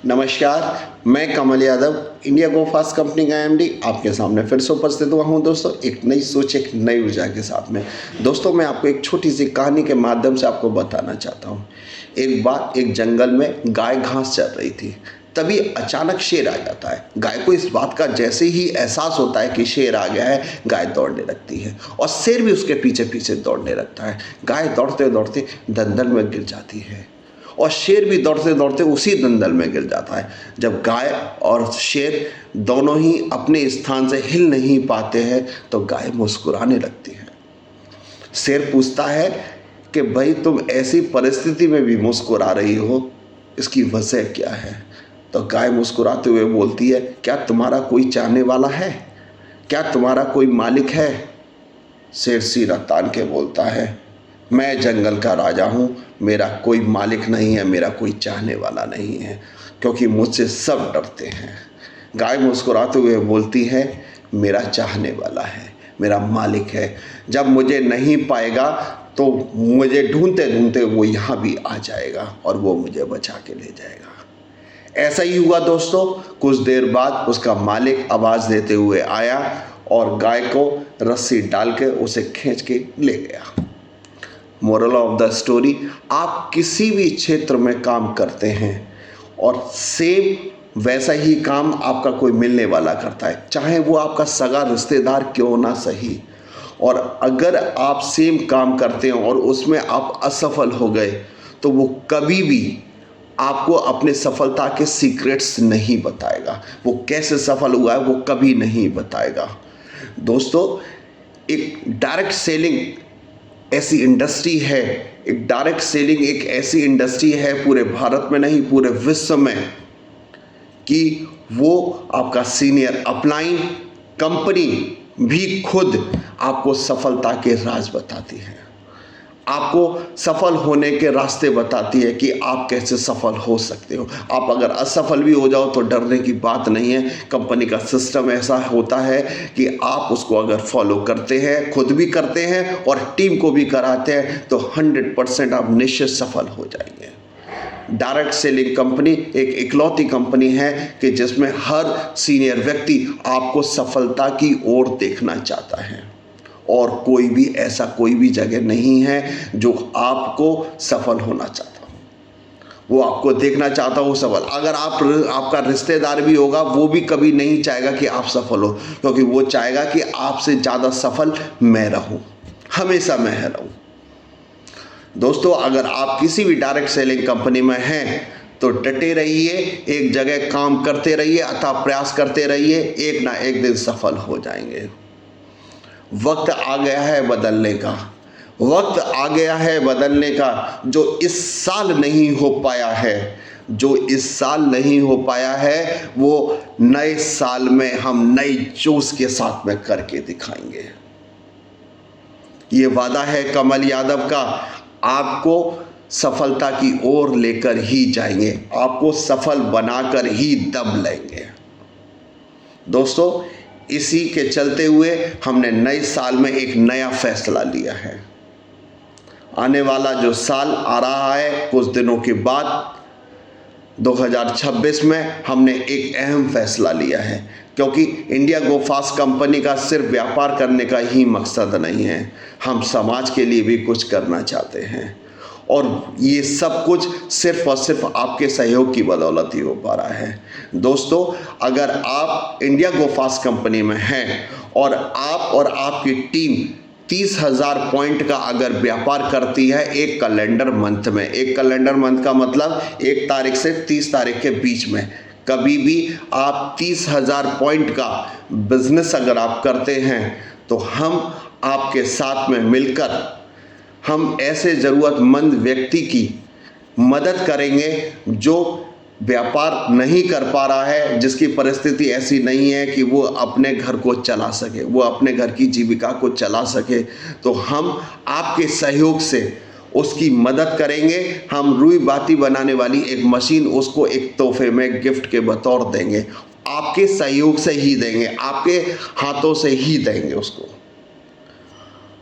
नमस्कार, मैं Kamal Yadav, India Go Fast company का एमडी आपके सामने फिर से उपस्थित हुआ हूं दोस्तों, एक नई सोच, एक नई ऊर्जा के साथ में। दोस्तों, मैं आपको एक छोटी सी कहानी के माध्यम से आपको बताना चाहता हूं। एक बार एक जंगल में गाय घास चर रही थी। तभी अचानक शेर आ जाता है। गाय को इस बात का जैसे ही एहसास होता है कि शेर आ गया है, गाय दौड़ने लगती है और शेर भी उसके पीछे पीछे दौड़ने लगता है। गाय दौड़ते दौड़ते दलदल में गिर जाती है और शेर भी दौड़ते दौड़ते उसी दलदल में गिर जाता है। जब गाय और शेर दोनों ही अपने स्थान से हिल नहीं पाते हैं तो गाय मुस्कुराने लगती है। शेर पूछता है कि भाई, तुम ऐसी परिस्थिति में भी मुस्कुरा रही हो, इसकी वजह क्या है? तो गाय मुस्कुराते हुए बोलती है, क्या तुम्हारा कोई चाहने वाला है? क्या तुम्हारा कोई मालिक है? शेर सिर तान के बोलता है, मैं जंगल का राजा हूँ, मेरा कोई मालिक नहीं है, मेरा कोई चाहने वाला नहीं है, क्योंकि मुझसे सब डरते हैं। गाय मुस्कुराते हुए बोलती है, मेरा चाहने वाला है, मेरा मालिक है। जब मुझे नहीं पाएगा तो मुझे ढूंढते ढूंढते वो यहाँ भी आ जाएगा और वो मुझे बचा के ले जाएगा। ऐसा ही हुआ दोस्तों। कुछ देर बाद उसका मालिक आवाज़ देते हुए आया और गाय को रस्सी डाल के उसे खींच के ले गया। मोरल ऑफ द स्टोरी, आप किसी भी क्षेत्र में काम करते हैं और सेम वैसा ही काम आपका कोई मिलने वाला करता है, चाहे वो आपका सगा रिश्तेदार क्यों ना सही। और अगर आप सेम काम करते हैं और उसमें आप असफल हो गए तो वो कभी भी आपको अपने सफलता के सीक्रेट्स नहीं बताएगा। वो कैसे सफल हुआ है वो कभी नहीं बताएगा। दोस्तों, एक डायरेक्ट सेलिंग ऐसी इंडस्ट्री है, एक डायरेक्ट सेलिंग एक ऐसी इंडस्ट्री है पूरे भारत में नहीं पूरे विश्व में, कि वो आपका सीनियर अपलाइन कंपनी भी खुद आपको सफलता के राज बताती है, आपको सफल होने के रास्ते बताती है कि आप कैसे सफल हो सकते हो। आप अगर असफल भी हो जाओ तो डरने की बात नहीं है। कंपनी का सिस्टम ऐसा होता है कि आप उसको अगर फॉलो करते हैं, खुद भी करते हैं और टीम को भी कराते हैं, तो 100% आप निश्चित सफल हो जाएंगे। डायरेक्ट सेलिंग कंपनी एक इकलौती कंपनी है कि जिसमें हर सीनियर व्यक्ति आपको सफलता की ओर देखना चाहता है और कोई भी जगह नहीं है जो आपको सफल होना चाहता हो। वो आपको देखना चाहता हो सफल। अगर आपका रिश्तेदार भी होगा, वो भी कभी नहीं चाहेगा कि आप सफल हो, क्योंकि वो चाहेगा कि आपसे ज़्यादा सफल मैं रहूं, हमेशा मैं रहूं। दोस्तों, अगर आप किसी भी डायरेक्ट सेलिंग कंपनी में हैं तो डटे रहिए, एक जगह काम करते रहिए, अथक प्रयास करते रहिए, एक ना एक दिन सफल हो जाएंगे। वक्त आ गया है बदलने का, वक्त आ गया है बदलने का। जो इस साल नहीं हो पाया है, जो इस साल नहीं हो पाया है, वो नए साल में हम नई जोश के साथ में करके दिखाएंगे। ये वादा है कमल यादव का। आपको सफलता की ओर लेकर ही जाएंगे, आपको सफल बनाकर ही दम लेंगे। दोस्तों, इसी के चलते हुए हमने नए साल में एक नया फैसला लिया है। आने वाला जो साल आ रहा है कुछ दिनों के बाद 2026 में, हमने एक अहम फैसला लिया है, क्योंकि इंडिया गो फास्ट कंपनी का सिर्फ व्यापार करने का ही मकसद नहीं है, हम समाज के लिए भी कुछ करना चाहते हैं। और ये सब कुछ सिर्फ और सिर्फ आपके सहयोग की बदौलत ही हो पा रहा है। दोस्तों, अगर आप इंडिया गो फास्ट कंपनी में हैं और आप और आपकी टीम 30,000 पॉइंट का अगर व्यापार करती है एक कैलेंडर मंथ में, एक कैलेंडर मंथ का मतलब 1 तारीख से 30 तारीख के बीच में, कभी भी आप 30,000 पॉइंट का बिजनेस अगर आप करते हैं तो हम आपके साथ में मिलकर हम ऐसे ज़रूरतमंद व्यक्ति की मदद करेंगे जो व्यापार नहीं कर पा रहा है, जिसकी परिस्थिति ऐसी नहीं है कि वो अपने घर को चला सके, वो अपने घर की जीविका को चला सके। तो हम आपके सहयोग से उसकी मदद करेंगे। हम रुई बाती बनाने वाली एक मशीन उसको एक तोहफे में गिफ्ट के बतौर देंगे, आपके सहयोग से ही देंगे, आपके हाथों से ही देंगे उसको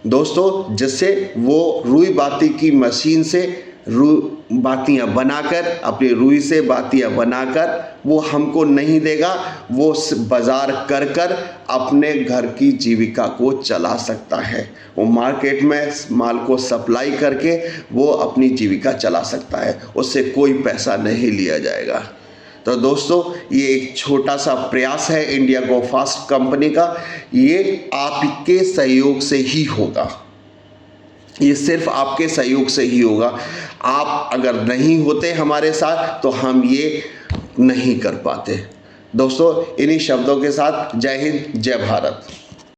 दोस्तों, जिससे वो रुई बाती की मशीन से बातियाँ बनाकर, अपनी रुई से बातियाँ बनाकर वो हमको नहीं देगा, वो बाज़ार कर कर अपने घर की जीविका को चला सकता है। वो मार्केट में माल को सप्लाई करके वो अपनी जीविका चला सकता है, उससे कोई पैसा नहीं लिया जाएगा। तो दोस्तों, ये एक छोटा सा प्रयास है इंडिया गो फास्ट कंपनी का। ये आपके सहयोग से ही होगा, ये सिर्फ आपके सहयोग से ही होगा। आप अगर नहीं होते हमारे साथ तो हम ये नहीं कर पाते। दोस्तों, इन्हीं शब्दों के साथ जय हिंद, जय भारत।